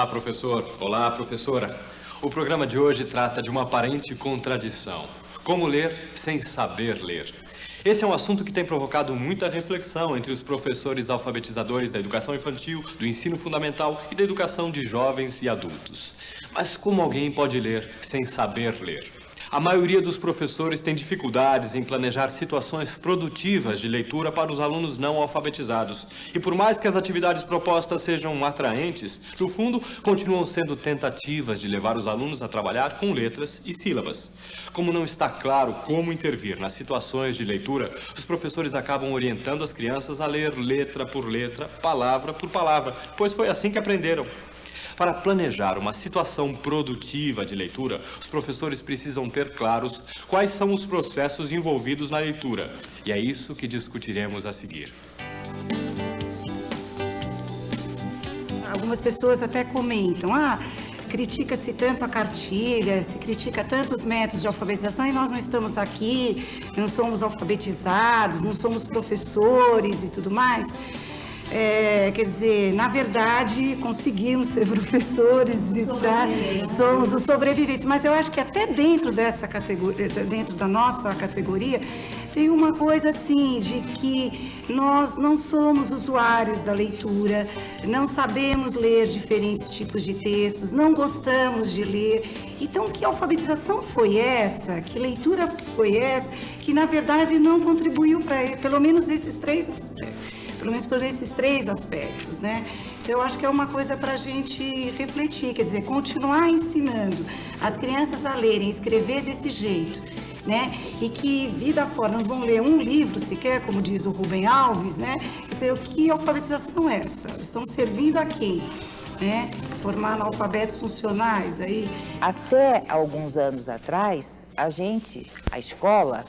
Olá, professor. Olá, professora. O programa de hoje trata de uma aparente contradição. Como ler sem saber ler? Esse é um assunto que tem provocado muita reflexão entre os professores alfabetizadores da educação infantil, do ensino fundamental e da educação de jovens e adultos. Mas como alguém pode ler sem saber ler? A maioria dos professores tem dificuldades em planejar situações produtivas de leitura para os alunos não alfabetizados. E por mais que as atividades propostas sejam atraentes, no fundo, continuam sendo tentativas de levar os alunos a trabalhar com letras e sílabas. Como não está claro como intervir nas situações de leitura, os professores acabam orientando as crianças a ler letra por letra, palavra por palavra, pois foi assim que aprenderam. Para planejar uma situação produtiva de leitura, os professores precisam ter claros quais são os processos envolvidos na leitura. E é isso que discutiremos a seguir. Algumas pessoas até comentam, critica-se tanto a cartilha, se critica tanto os métodos de alfabetização e nós não estamos aqui, não somos alfabetizados, não somos professores e tudo mais. Quer dizer, na verdade, conseguimos ser professores e somos os sobreviventes. Mas eu acho que até dentro dessa categoria, dentro da nossa categoria, tem uma coisa assim, de que nós não somos usuários da leitura, não sabemos ler diferentes tipos de textos, não gostamos de ler. Então, que alfabetização foi essa? Que leitura foi essa? Que, na verdade, não contribuiu para, pelo menos, esses três aspectos. Pelo menos por esses três aspectos, né? Então, eu acho que é uma coisa para a gente refletir, quer dizer, continuar ensinando as crianças a lerem, escrever desse jeito, né? E que, vida fora, não vão ler um livro sequer, como diz o Rubem Alves, né? Quer dizer, que alfabetização é essa? Estão servindo a quem? Né? Formar analfabetos funcionais aí. Até alguns anos atrás, a escola,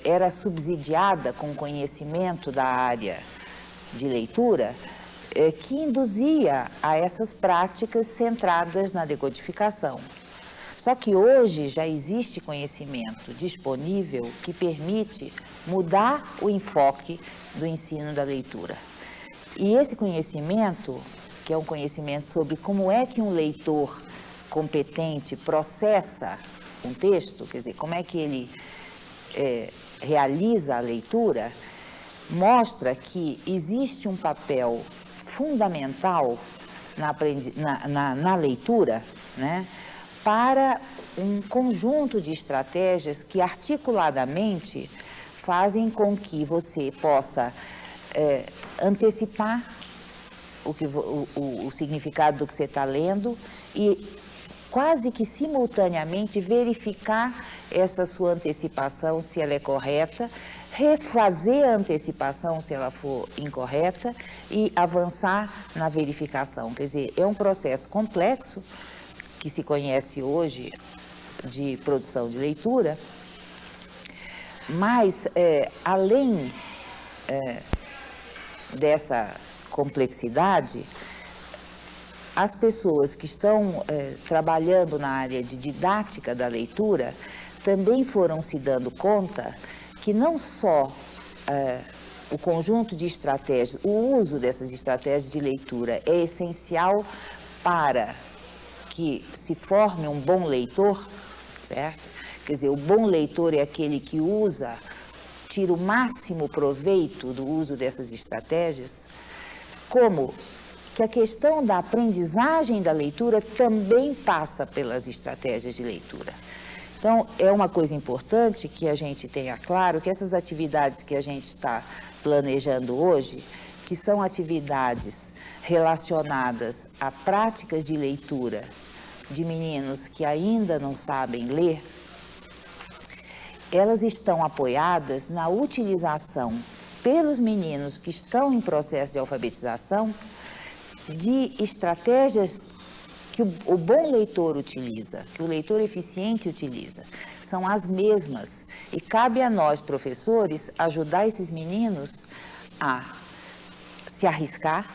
era subsidiada com conhecimento da área de leitura, que induzia a essas práticas centradas na decodificação. Só que hoje já existe conhecimento disponível que permite mudar o enfoque do ensino da leitura. E esse conhecimento, que é um conhecimento sobre como é que um leitor competente processa um texto, quer dizer, como é que ele realiza a leitura, mostra que existe um papel fundamental na leitura, né, para um conjunto de estratégias que articuladamente fazem com que você possa antecipar o significado do que você está lendo e quase que simultaneamente verificar essa sua antecipação, se ela é correta, refazer a antecipação se ela for incorreta e avançar na verificação. Quer dizer, é um processo complexo que se conhece hoje de produção de leitura, mas além dessa complexidade, as pessoas que estão trabalhando na área de didática da leitura também foram se dando conta que não só o conjunto de estratégias, o uso dessas estratégias de leitura é essencial para que se forme um bom leitor, certo? Quer dizer, o bom leitor é aquele que tira o máximo proveito do uso dessas estratégias, como que a questão da aprendizagem da leitura também passa pelas estratégias de leitura. Então, é uma coisa importante que a gente tenha claro que essas atividades que a gente está planejando hoje, que são atividades relacionadas a práticas de leitura de meninos que ainda não sabem ler, elas estão apoiadas na utilização pelos meninos que estão em processo de alfabetização de estratégias que o bom leitor utiliza, que o leitor eficiente utiliza. São as mesmas. E cabe a nós, professores, ajudar esses meninos a se arriscar,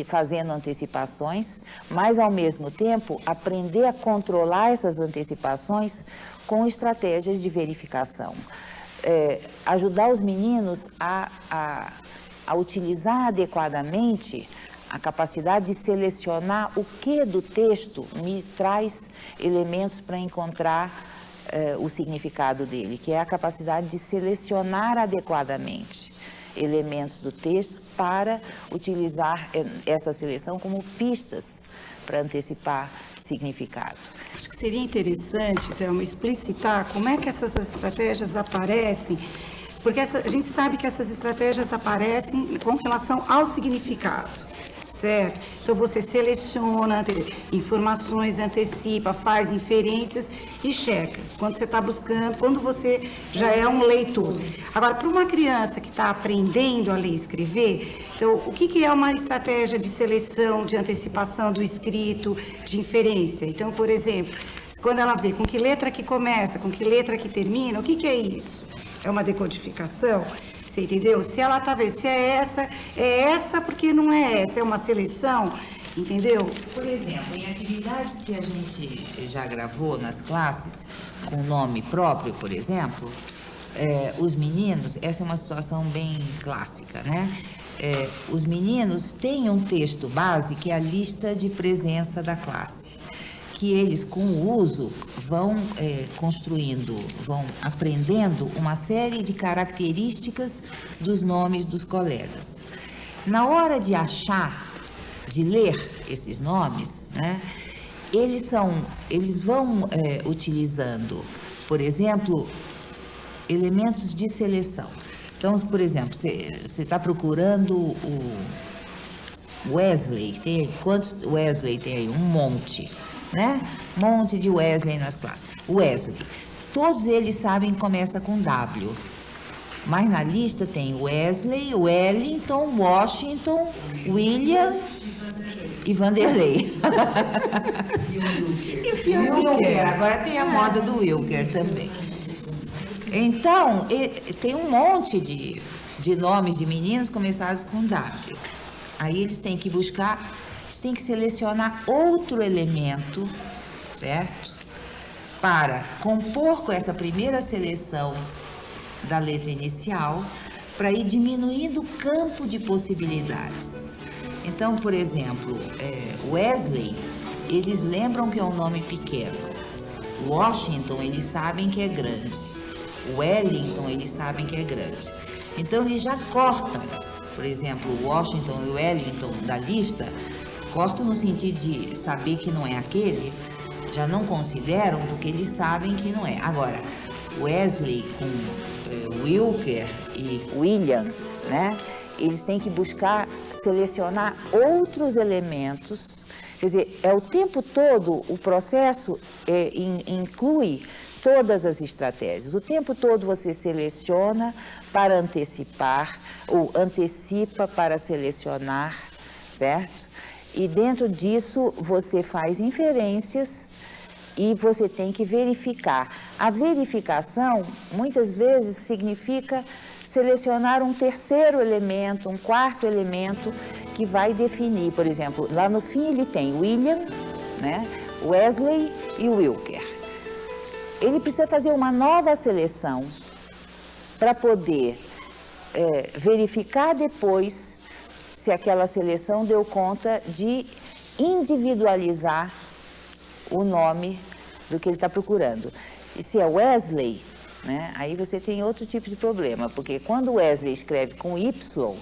fazendo antecipações, mas, ao mesmo tempo, aprender a controlar essas antecipações com estratégias de verificação. Ajudar os meninos a utilizar adequadamente a capacidade de selecionar o que do texto me traz elementos para encontrar o significado dele, que é a capacidade de selecionar adequadamente elementos do texto para utilizar essa seleção como pistas para antecipar significado. Acho que seria interessante, então, explicitar como é que essas estratégias aparecem, porque a gente sabe que essas estratégias aparecem com relação ao significado, certo? Então, você seleciona informações, antecipa, faz inferências e checa. Quando você está buscando, quando você já é um leitor. Agora, para uma criança que está aprendendo a ler e escrever, então, o que é uma estratégia de seleção, de antecipação do escrito, de inferência? Então, por exemplo, quando ela vê com que letra que começa, com que letra que termina, o que é isso? É uma decodificação? Você entendeu? Se ela está vendo, se é essa porque não é essa, é uma seleção, entendeu? Por exemplo, em atividades que a gente já gravou nas classes, com nome próprio, por exemplo, os meninos, essa é uma situação bem clássica, né? Os meninos têm um texto base que é a lista de presença da classe, que eles, com o uso, vão construindo, vão aprendendo uma série de características dos nomes dos colegas. Na hora de achar, de ler esses nomes, né, eles vão utilizando, por exemplo, elementos de seleção. Então, por exemplo, você está procurando o Wesley, quantos Wesley tem aí? Um monte. Né? Um monte de Wesley nas classes. Wesley. Todos eles sabem que começa com W. Mas na lista tem Wesley, Wellington, Washington, William e Vanderlei. E o Wilker. Agora tem a moda do Wilker também. Então, tem um monte de nomes de meninos começados com W. Aí eles têm que buscar... tem que selecionar outro elemento, certo? Para compor com essa primeira seleção da letra inicial, para ir diminuindo o campo de possibilidades. Então, por exemplo, Wesley, eles lembram que é um nome pequeno. Washington, eles sabem que é grande. Wellington, eles sabem que é grande. Então, eles já cortam, por exemplo, Washington e Wellington da lista, cortam no sentido de saber que não é aquele, já não consideram porque eles sabem que não é. Agora, Wesley com Wilker e William, né? Eles têm que buscar selecionar outros elementos. Quer dizer, o tempo todo o processo inclui todas as estratégias. O tempo todo você seleciona para antecipar, ou antecipa para selecionar, certo? E dentro disso você faz inferências e você tem que verificar. A verificação, muitas vezes, significa selecionar um terceiro elemento, um quarto elemento que vai definir. Por exemplo, lá no fim ele tem William, né, Wesley e Wilker. Ele precisa fazer uma nova seleção para poder verificar depois se aquela seleção deu conta de individualizar o nome do que ele está procurando. E se é Wesley, né, aí você tem outro tipo de problema, porque quando Wesley escreve com Y,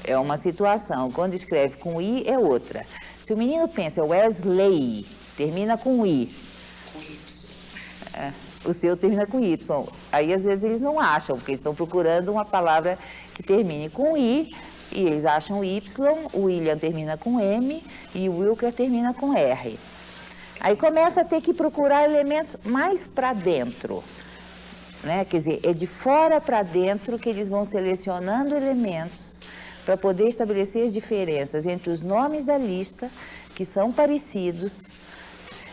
é uma situação, quando escreve com I, é outra. Se o menino pensa Wesley, termina com I, o seu termina com Y. Aí, às vezes, eles não acham, porque eles estão procurando uma palavra que termine com I, e eles acham Y, o William termina com M e o Wilker termina com R. Aí começa a ter que procurar elementos mais para dentro, né? Quer dizer, é de fora para dentro que eles vão selecionando elementos para poder estabelecer as diferenças entre os nomes da lista, que são parecidos.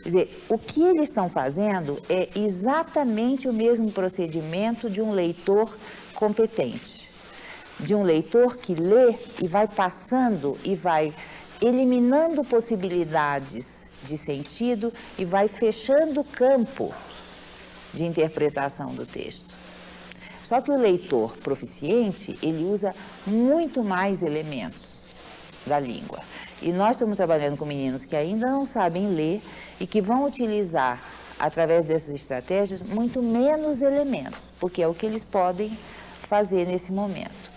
Quer dizer, o que eles estão fazendo é exatamente o mesmo procedimento de um leitor competente, de um leitor que lê e vai passando e vai eliminando possibilidades de sentido e vai fechando o campo de interpretação do texto. Só que o leitor proficiente, ele usa muito mais elementos. da língua. E nós estamos trabalhando com meninos que ainda não sabem ler e que vão utilizar, através dessas estratégias, muito menos elementos, porque é o que eles podem fazer nesse momento.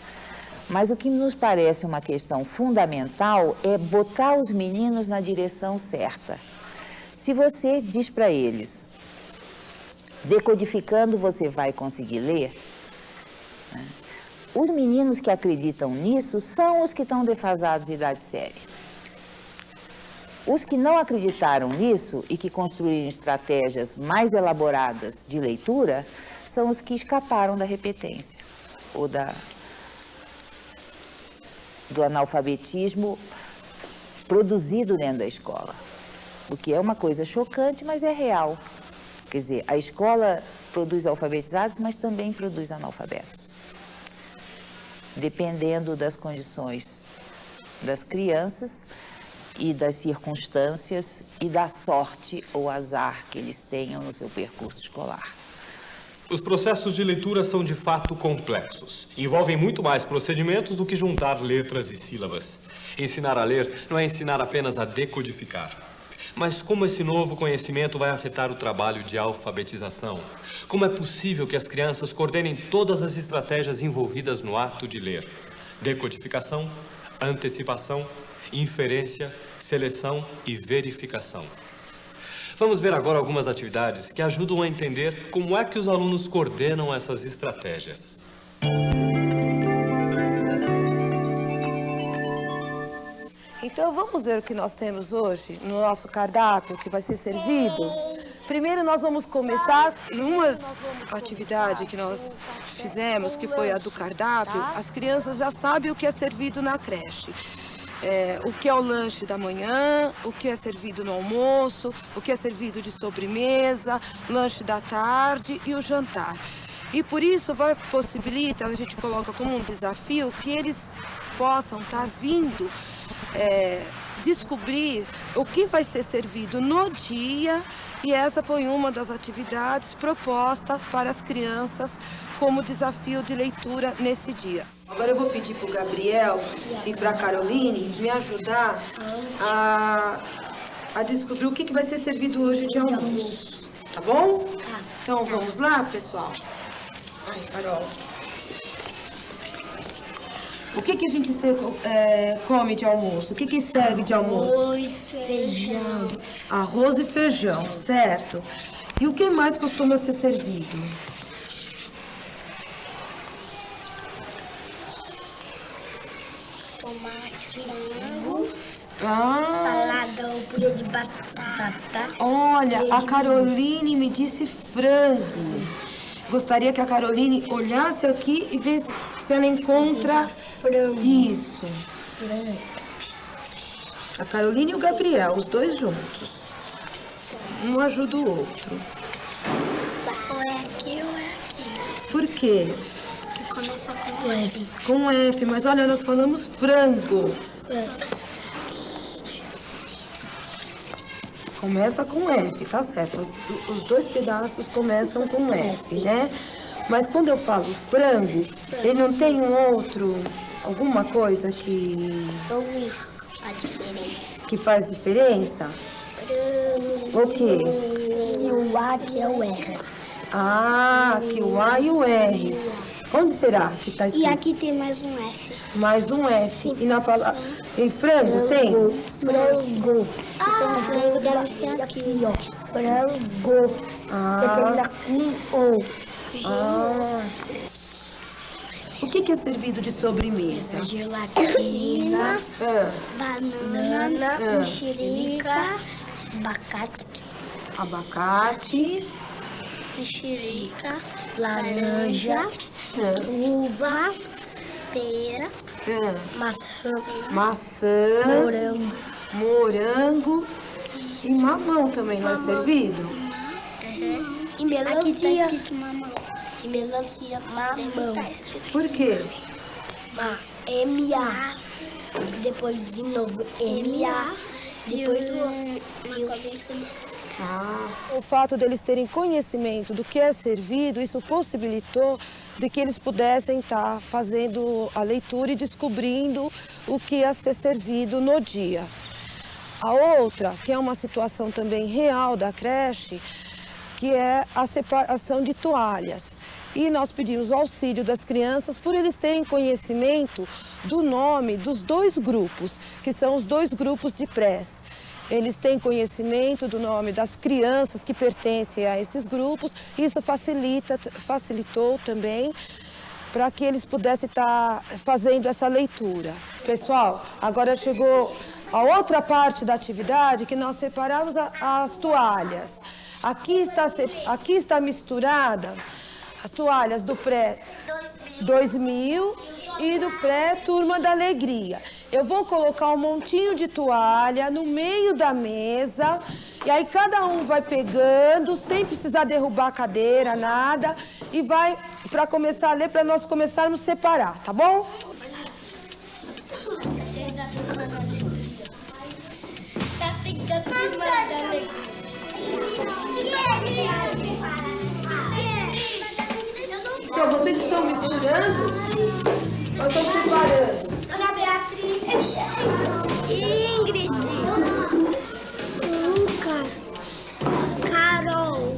Mas o que nos parece uma questão fundamental é botar os meninos na direção certa. Se você diz para eles, decodificando você vai conseguir ler, né? Os meninos que acreditam nisso são os que estão defasados em idade séria. Os que não acreditaram nisso e que construíram estratégias mais elaboradas de leitura são os que escaparam da repetência ou do analfabetismo produzido dentro da escola. O que é uma coisa chocante, mas é real. Quer dizer, a escola produz alfabetizados, mas também produz analfabetos. Dependendo das condições das crianças e das circunstâncias e da sorte ou azar que eles tenham no seu percurso escolar. Os processos de leitura são de fato complexos. Envolvem muito mais procedimentos do que juntar letras e sílabas. Ensinar a ler não é ensinar apenas a decodificar. Mas como esse novo conhecimento vai afetar o trabalho de alfabetização? Como é possível que as crianças coordenem todas as estratégias envolvidas no ato de ler? Decodificação, antecipação, inferência, seleção e verificação. Vamos ver agora algumas atividades que ajudam a entender como é que os alunos coordenam essas estratégias. Então, vamos ver o que nós temos hoje no nosso cardápio, que vai ser servido. Primeiro, nós vamos começar numa atividade que nós fizemos, que foi a do cardápio. As crianças já sabem o que é servido na creche. O que é o lanche da manhã, o que é servido no almoço, o que é servido de sobremesa, lanche da tarde e o jantar. E por isso possibilita, a gente coloca como um desafio que eles possam estar vindo descobrir o que vai ser servido no dia, e essa foi uma das atividades propostas para as crianças como desafio de leitura nesse dia. Agora eu vou pedir para o Gabriel e para a Caroline me ajudar a descobrir o que vai ser servido hoje de almoço, tá bom? Então vamos lá, pessoal? Ai, Carol. O que a gente come de almoço? O que serve de almoço? Arroz, feijão. Arroz e feijão, certo. E o que mais costuma ser servido? Tomate, frango, Ah, salada ou purê de batata. olha, a Caroline me disse frango. Gostaria que a Caroline olhasse aqui e visse se ela encontra Frango. isso. Frango. A Caroline e o Gabriel, os dois juntos. Um ajuda o outro. Ou é aqui ou é aqui. Por quê? Que começa com F. Com F, mas olha, nós falamos frango. Começa com F, tá certo. Os dois pedaços começam com F, né? Mas quando eu falo frango, ele não tem alguma coisa que A diferença. faz diferença? O quê? E o A que é o R. Ah, que o A e o R. Onde será que está E escrito? aqui tem mais um F. Mais um F. E na palavra... Em frango tem? Frango. Então, frango deve ser aqui, ó. Frango. Que termina com O. Ah. O que é servido de sobremesa? Gelatina, Ah, banana, mexerica, abacate. mexerica, laranja, uva, pera, maçã, Maçã, morango e mamão também não é servido? e melancia. Aqui tá escrito mamão. E melancia, mamão. Por quê? M-A. Depois de novo M-A. Depois o O fato deles terem conhecimento do que é servido, isso possibilitou de que eles pudessem estar fazendo a leitura e descobrindo o que ia ser servido no dia. A outra, que é uma situação também real da creche, que é a separação de toalhas. E nós pedimos o auxílio das crianças por eles terem conhecimento do nome dos 2 grupos, que são os 2 grupos de prés. Eles têm conhecimento do nome das crianças que pertencem a esses grupos. Isso facilitou também para que eles pudessem estar fazendo essa leitura. Pessoal, agora chegou a outra parte da atividade que nós separamos as toalhas. Aqui está misturada as toalhas do pré 2000 e do pré Turma da Alegria. Eu vou colocar um montinho de toalha no meio da mesa e aí cada um vai pegando, sem precisar derrubar a cadeira, nada, e vai para começar a ler, para nós começarmos a separar, tá bom? Então, vocês estão misturando ou estão separando? Ana Beatriz, Ingrid, Lucas, Carol.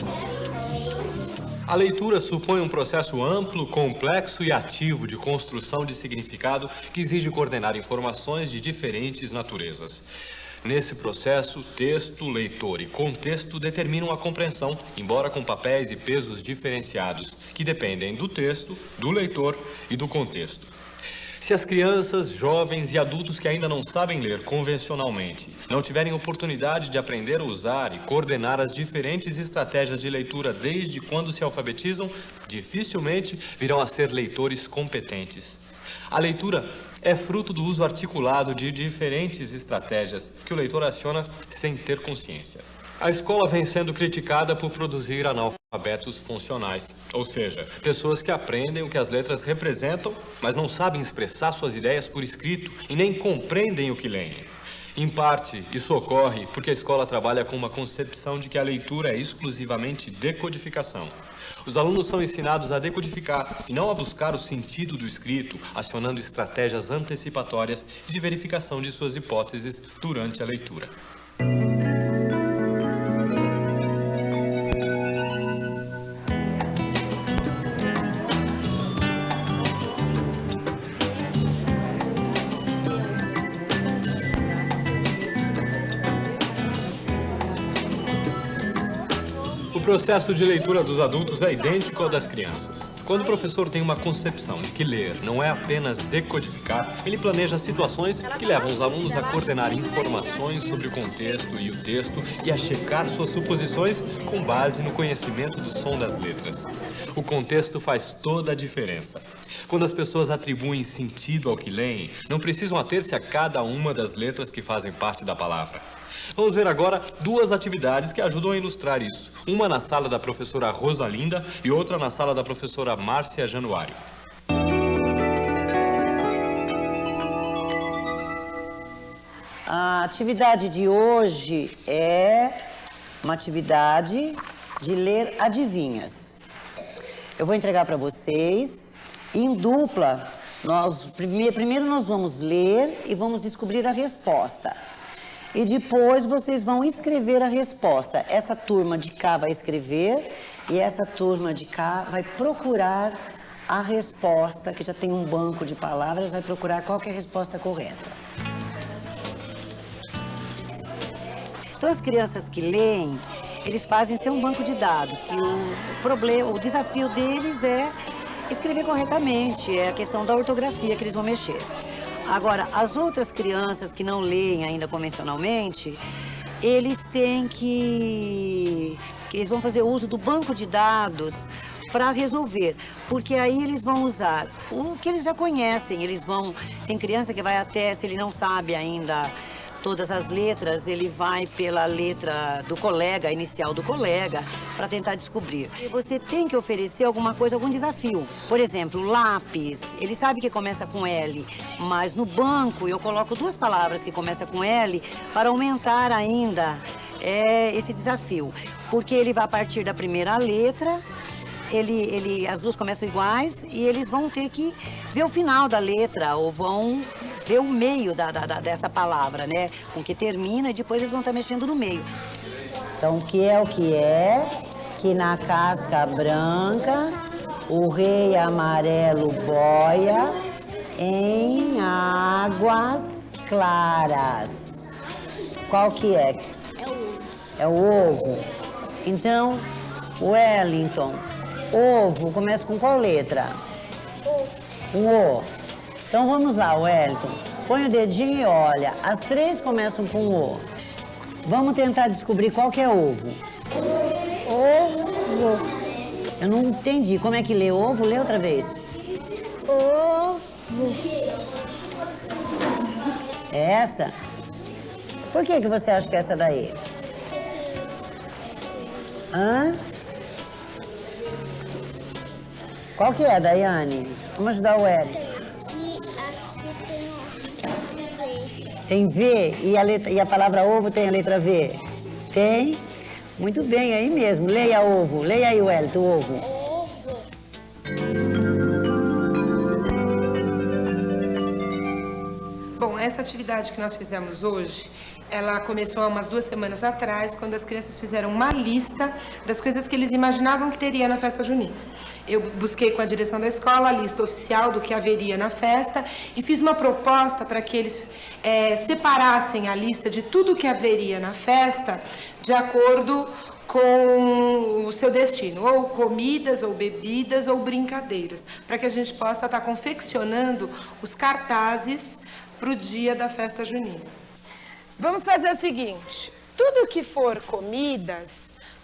A leitura supõe um processo amplo, complexo e ativo de construção de significado que exige coordenar informações de diferentes naturezas. Nesse processo, texto, leitor e contexto determinam a compreensão, embora com papéis e pesos diferenciados, que dependem do texto, do leitor e do contexto. Se as crianças, jovens e adultos que ainda não sabem ler convencionalmente não tiverem oportunidade de aprender a usar e coordenar as diferentes estratégias de leitura desde quando se alfabetizam, dificilmente virão a ser leitores competentes. A leitura é fruto do uso articulado de diferentes estratégias que o leitor aciona sem ter consciência. A escola vem sendo criticada por produzir analfabetos funcionais, ou seja, pessoas que aprendem o que as letras representam, mas não sabem expressar suas ideias por escrito e nem compreendem o que leem. Em parte, isso ocorre porque a escola trabalha com uma concepção de que a leitura é exclusivamente decodificação. Os alunos são ensinados a decodificar e não a buscar o sentido do escrito, acionando estratégias antecipatórias de verificação de suas hipóteses durante a leitura. O processo de leitura dos adultos é idêntico ao das crianças. Quando o professor tem uma concepção de que ler não é apenas decodificar, ele planeja situações que levam os alunos a coordenar informações sobre o contexto e o texto e a checar suas suposições com base no conhecimento do som das letras. O contexto faz toda a diferença. Quando as pessoas atribuem sentido ao que leem, não precisam ater-se a cada uma das letras que fazem parte da palavra. Vamos ver agora 2 atividades que ajudam a ilustrar isso. Uma na sala da professora Rosalinda e outra na sala da professora Márcia Januário. A atividade de hoje é uma atividade de ler adivinhas. Eu vou entregar para vocês e em dupla, primeiro nós vamos ler e vamos descobrir a resposta. E depois vocês vão escrever a resposta. Essa turma de cá vai escrever e essa turma de cá vai procurar a resposta, que já tem um banco de palavras, vai procurar qual que é a resposta correta. Então as crianças que leem, eles fazem ser um banco de dados, que o desafio deles é escrever corretamente, é a questão da ortografia que eles vão mexer. Agora, as outras crianças que não leem ainda convencionalmente, eles têm que eles vão fazer uso do banco de dados para resolver, porque aí eles vão usar o que eles já conhecem, tem criança que vai até, se ele não sabe ainda todas as letras, ele vai pela letra do colega, inicial do colega, para tentar descobrir. E você tem que oferecer alguma coisa, algum desafio. Por exemplo, lápis, ele sabe que começa com L, mas no banco eu coloco 2 palavras que começam com L para aumentar ainda é esse desafio, porque ele vai partir da primeira letra, as duas começam iguais e eles vão ter que ver o final da letra ou vão ver o meio dessa palavra, né? Com que termina e depois eles vão estar mexendo no meio. Então, o que é que na casca branca o rei amarelo boia em águas claras? Qual que é? É o ovo. Então, Wellington, ovo começa com qual letra? Com O. Então vamos lá, Wellington. Põe o dedinho e olha. As três começam com O. Vamos tentar descobrir qual que é ovo. Ovo. Eu não entendi. Como é que lê ovo? Lê outra vez. Ovo. É esta? Por que você acha que é essa daí? Hã? Qual que é, Daiane? Vamos ajudar o Wellington. Tem V e a palavra ovo tem a letra V? Tem? Muito bem, aí mesmo. Leia ovo. Leia aí, Wellington, ovo. Bom, essa atividade que nós fizemos hoje, ela começou há umas 2 semanas atrás, quando as crianças fizeram uma lista das coisas que eles imaginavam que teria na festa junina. Eu busquei com a direção da escola a lista oficial do que haveria na festa e fiz uma proposta para que eles separassem a lista de tudo que haveria na festa de acordo com o seu destino, ou comidas, ou bebidas, ou brincadeiras, para que a gente possa estar confeccionando os cartazes para o dia da festa junina. Vamos fazer o seguinte, tudo que for comidas,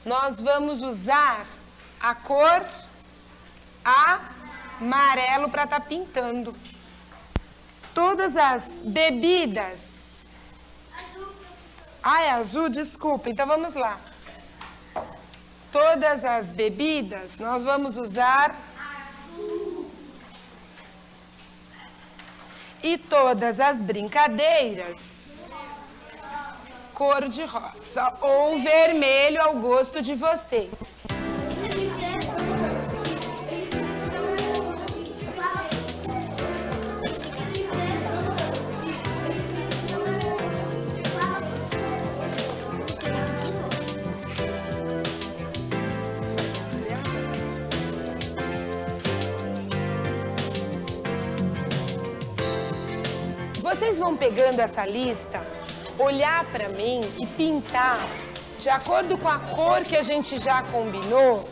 nós vamos usar a cor amarelo para estar pintando. Todas as bebidas... Ah, é azul? Desculpa, então vamos lá. Todas as bebidas, nós vamos usar... E todas as brincadeiras, cor de rosa ou vermelho ao gosto de vocês. Vocês vão pegando essa lista, olhar para mim e pintar, de acordo com a cor que a gente já combinou,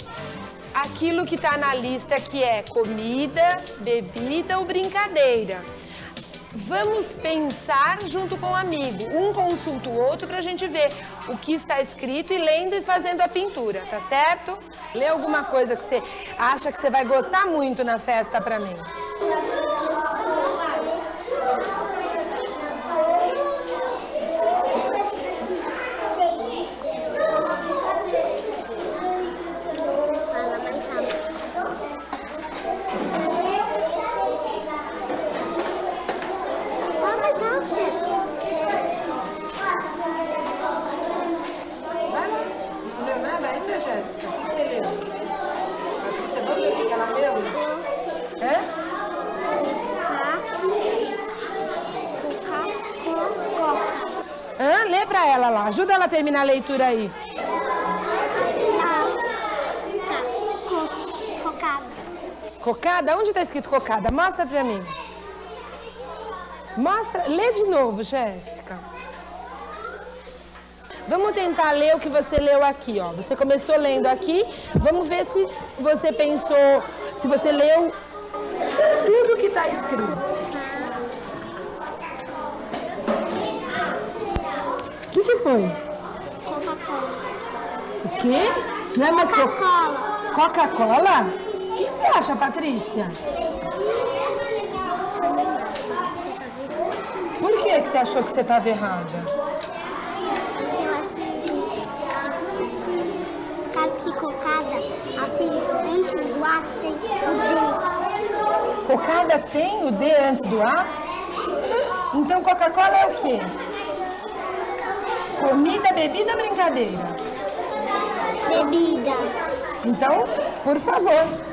aquilo que está na lista que é comida, bebida ou brincadeira. Vamos pensar junto com o amigo, um consulta o outro para a gente ver o que está escrito e lendo e fazendo a pintura, tá certo? Lê alguma coisa que você acha que você vai gostar muito na festa para mim. Lê pra ela lá, ajuda ela a terminar a leitura aí. Cocada. Cocada? Onde tá escrito cocada? Mostra pra mim. Mostra, lê de novo, Jéssica. Vamos tentar ler o que você leu aqui, ó. Você começou lendo aqui, vamos ver se você pensou, se você leu tudo que tá escrito. O que foi? Coca-Cola. O quê? Não é mais Coca-Cola. Coca-Cola? O que você acha, Patrícia? Por que você achou que você estava errada? Porque eu acho que caso que cocada, assim, antes do A tem o D. Cocada tem o D antes do A? Então Coca-Cola é o quê? Comida, bebida ou brincadeira? Bebida. Então, por favor.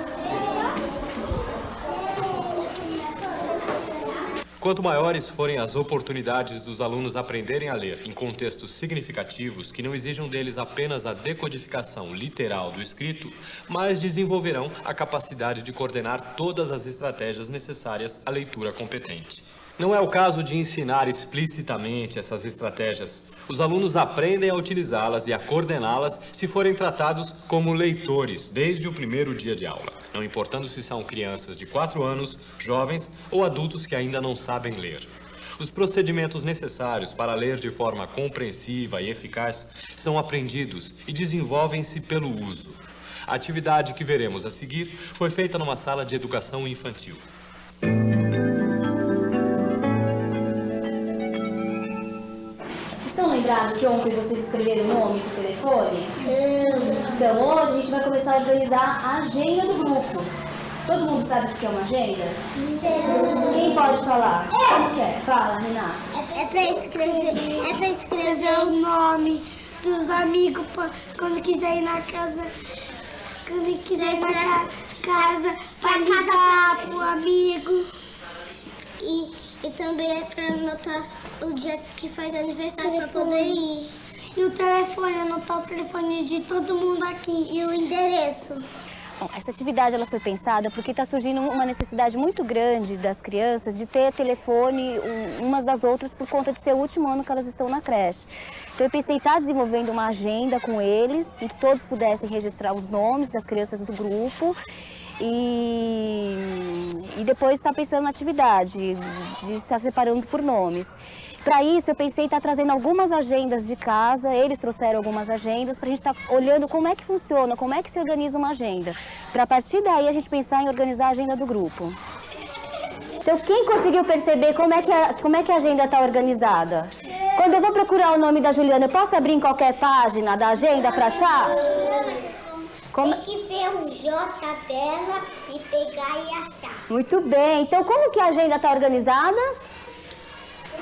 Quanto maiores forem as oportunidades dos alunos aprenderem a ler em contextos significativos que não exijam deles apenas a decodificação literal do escrito, mais desenvolverão a capacidade de coordenar todas as estratégias necessárias à leitura competente. Não é o caso de ensinar explicitamente essas estratégias. Os alunos aprendem a utilizá-las e a coordená-las se forem tratados como leitores desde o primeiro dia de aula, não importando se são crianças de 4 anos, jovens ou adultos que ainda não sabem ler. Os procedimentos necessários para ler de forma compreensiva e eficaz são aprendidos e desenvolvem-se pelo uso. A atividade que veremos a seguir foi feita numa sala de educação infantil. Estão lembrados que ontem vocês escreveram o nome pro telefone? Então hoje a gente vai começar a organizar a agenda do grupo. Todo mundo sabe o que é uma agenda? Quem pode falar? Como que é? Fala, Renata. É pra escrever o nome dos amigos quando quiser ir na casa. Quando quiser ir na casa pra ligar pro amigo. E também é pra anotar o dia que faz aniversário pra poder ir. E o telefone, anotar o telefone de todo mundo aqui. E o endereço. Bom, essa atividade ela foi pensada porque está surgindo uma necessidade muito grande das crianças de ter telefone umas das outras por conta de ser o último ano que elas estão na creche. Então eu pensei em estar desenvolvendo uma agenda com eles, em que todos pudessem registrar os nomes das crianças do grupo e depois estar pensando na atividade, de estar separando por nomes. Para isso, eu pensei em estar trazendo algumas agendas de casa, eles trouxeram algumas agendas, para a gente estar olhando como é que funciona, como é que se organiza uma agenda. Para a partir daí, a gente pensar em organizar a agenda do grupo. Então, quem conseguiu perceber como é que a agenda está organizada? Quando eu vou procurar o nome da Juliana, eu posso abrir em qualquer página da agenda para achar? Tem que ver o J dela e pegar e achar. Muito bem. Então, como que a agenda está organizada?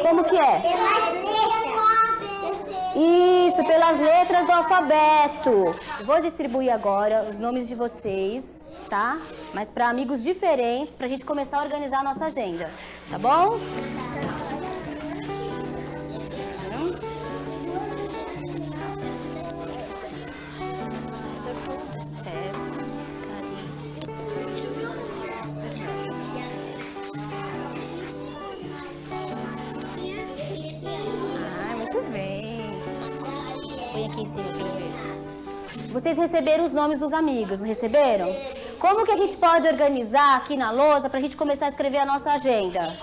Como que é? Pelas letras. Isso, pelas letras do alfabeto. Eu vou distribuir agora os nomes de vocês, tá? Mas para amigos diferentes, pra gente começar a organizar a nossa agenda, tá bom? Aqui em cima pra eu ver. Vocês receberam os nomes dos amigos, não receberam? Como que a gente pode organizar aqui na lousa pra gente começar a escrever a nossa agenda?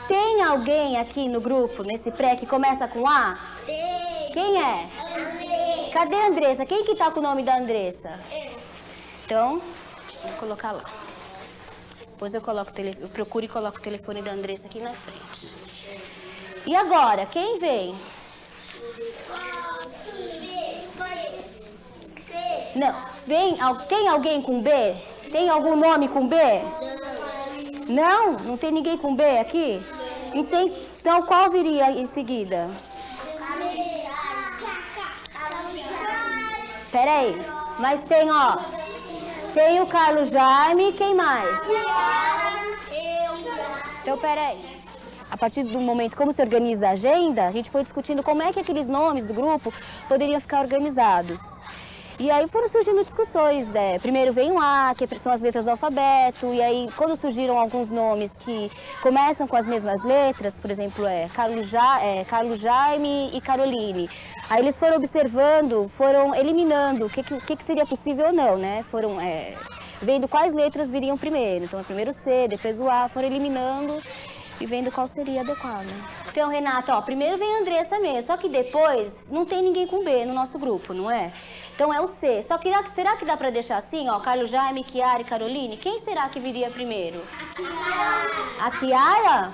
Tem alguém aqui no grupo, nesse pré, que começa com A? Tem. Quem é? Andressa. Cadê a Andressa? Quem que tá com o nome da Andressa? Então, vou colocar lá. Depois eu procuro e coloco o telefone da Andressa aqui na frente. E agora, quem vem? Não. Tem alguém com B? Tem algum nome com B? Não? Não tem ninguém com B aqui? Então qual viria em seguida? Peraí. Mas tem, ó. Tem o Carlos Jaime, quem mais? Então, peraí. A partir do momento como se organiza a agenda, a gente foi discutindo como é que aqueles nomes do grupo poderiam ficar organizados. E aí foram surgindo discussões, né? Primeiro vem o A, que são as letras do alfabeto, e aí quando surgiram alguns nomes que começam com as mesmas letras, por exemplo, Carlos Jaime e Caroline, aí eles foram observando, foram eliminando o que seria possível ou não, né? Foram vendo quais letras viriam primeiro, então primeiro o C, depois o A, foram eliminando e vendo qual seria adequado. Então, Renata, ó, primeiro vem a Andressa mesmo, só que depois não tem ninguém com B no nosso grupo, não é? Então é o C. Só que será que dá pra deixar assim, ó, Carlos Jaime, Kiara e Caroline? Quem será que viria primeiro? A Kiara?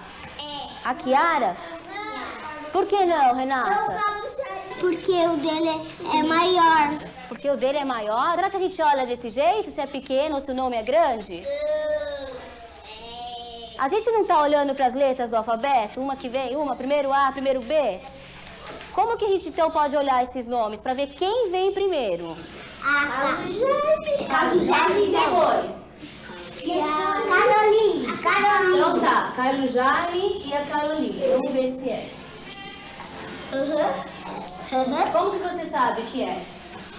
A Kiara? Por que não, Renata? Porque o dele é maior. Porque o dele é maior? Será que a gente olha desse jeito, se é pequeno ou se o nome é grande? A gente não tá olhando para as letras do alfabeto? Uma que vem, primeiro A, primeiro B? como que a gente então pode olhar esses nomes para ver quem vem primeiro? Carlos Jaime e depois? Carolina. Então tá, Carlos Jaime e a Carolina. Vamos ver se é. Como que você sabe que é?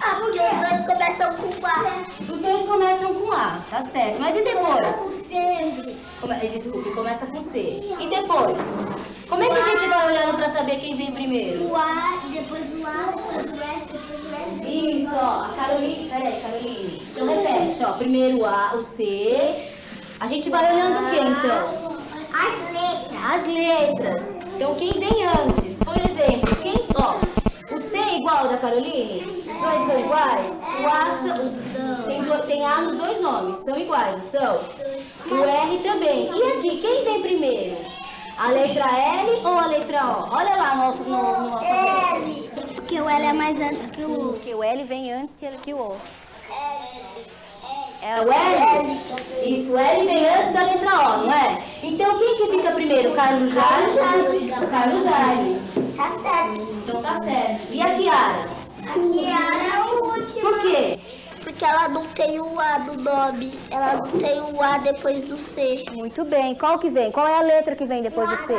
Porque os dois começam com A. Os dois começam com A, tá certo. Mas e depois? Desculpe, começa com C. E depois? Como é que a gente vai olhando pra saber quem vem primeiro? O A, depois o A, depois o S, depois o S. Isso, ó. A Caroline. Peraí, Caroline. Então repete, ó. Primeiro o A, o C. A gente vai olhando o que então? As letras. As letras. Então quem vem antes? Por exemplo, quem. Ó. O C é igual ao da Caroline? Os dois são iguais? O A tem A nos dois nomes. São iguais, não são? O R também. E aqui, quem vem primeiro? A letra L ou a letra O? Olha lá no alfabeto. L. Porque o L é mais antes que o U. Porque o L vem antes que o O. É o L? Isso, o L vem antes da letra O, não é? Então quem que fica primeiro? Carlos Jaime? Carlos Jaime. Tá certo. Então tá certo. E a Kiara? A Kiara é o último. Por quê? Porque ela não tem o A do nome. Ela não tem o A depois do C. Muito bem. Qual que vem? Qual é a letra que vem depois do C?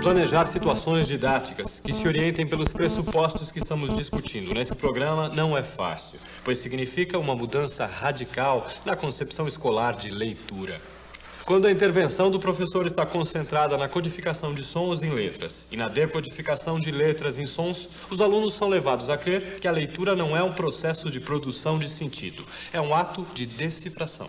Planejar situações didáticas que se orientem pelos pressupostos que estamos discutindo nesse programa não é fácil, pois significa uma mudança radical na concepção escolar de leitura. Quando a intervenção do professor está concentrada na codificação de sons em letras e na decodificação de letras em sons, os alunos são levados a crer que a leitura não é um processo de produção de sentido, é um ato de decifração.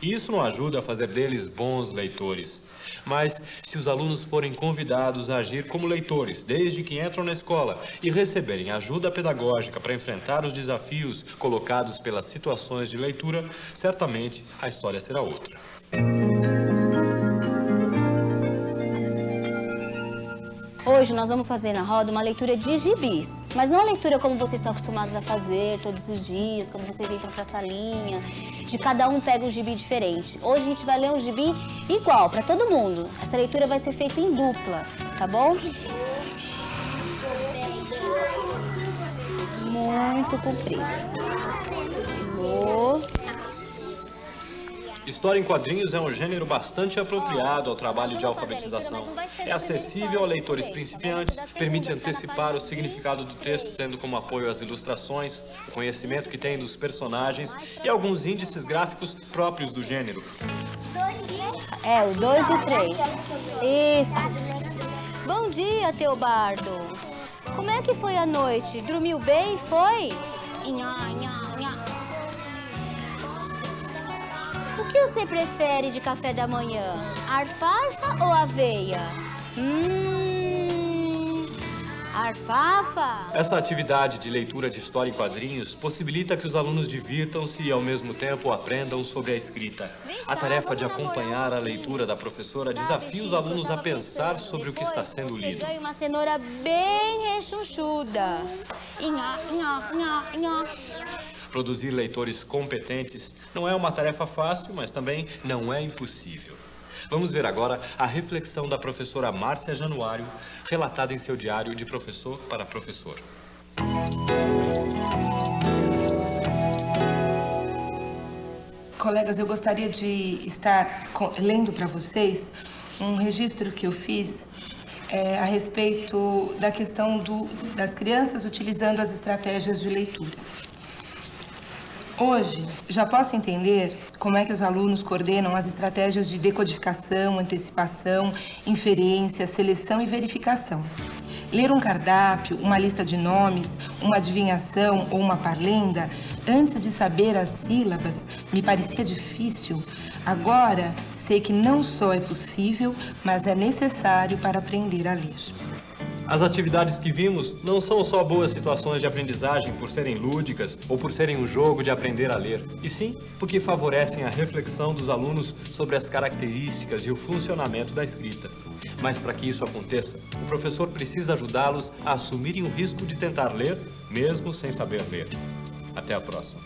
E isso não ajuda a fazer deles bons leitores. Mas, se os alunos forem convidados a agir como leitores desde que entram na escola e receberem ajuda pedagógica para enfrentar os desafios colocados pelas situações de leitura, certamente a história será outra. Hoje nós vamos fazer na roda uma leitura de gibis. Mas não a leitura como vocês estão acostumados a fazer todos os dias, quando vocês entram para a salinha, de cada um pega um gibi diferente. Hoje a gente vai ler um gibi igual para todo mundo. Essa leitura vai ser feita em dupla, tá bom? Muito comprido. História em quadrinhos é um gênero bastante apropriado ao trabalho de alfabetização. É acessível a leitores principiantes, permite antecipar o significado do texto, tendo como apoio as ilustrações, o conhecimento que tem dos personagens e alguns índices gráficos próprios do gênero. É, o 2 e o 3. Isso. Bom dia, Teobardo. Como é que foi a noite? Dormiu bem, foi? O que você prefere de café da manhã? Alfafa ou aveia? Alfafa! Essa atividade de leitura de história em quadrinhos possibilita que os alunos divirtam-se e, ao mesmo tempo, aprendam sobre a escrita. A tarefa de acompanhar a leitura da professora desafia os alunos a pensar sobre o que está sendo lido. Você ganha uma cenoura bem rechonchuda. Produzir leitores competentes não é uma tarefa fácil, mas também não é impossível. Vamos ver agora a reflexão da professora Márcia Januário, relatada em seu diário de professor para professor. Colegas, eu gostaria de estar lendo para vocês um registro que eu fiz a respeito da questão das crianças utilizando as estratégias de leitura. Hoje, já posso entender como é que os alunos coordenam as estratégias de decodificação, antecipação, inferência, seleção e verificação. Ler um cardápio, uma lista de nomes, uma adivinhação ou uma parlenda, antes de saber as sílabas, me parecia difícil. Agora, sei que não só é possível, mas é necessário para aprender a ler. As atividades que vimos não são só boas situações de aprendizagem por serem lúdicas ou por serem um jogo de aprender a ler, e sim porque favorecem a reflexão dos alunos sobre as características e o funcionamento da escrita. Mas para que isso aconteça, o professor precisa ajudá-los a assumirem o risco de tentar ler, mesmo sem saber ler. Até a próxima.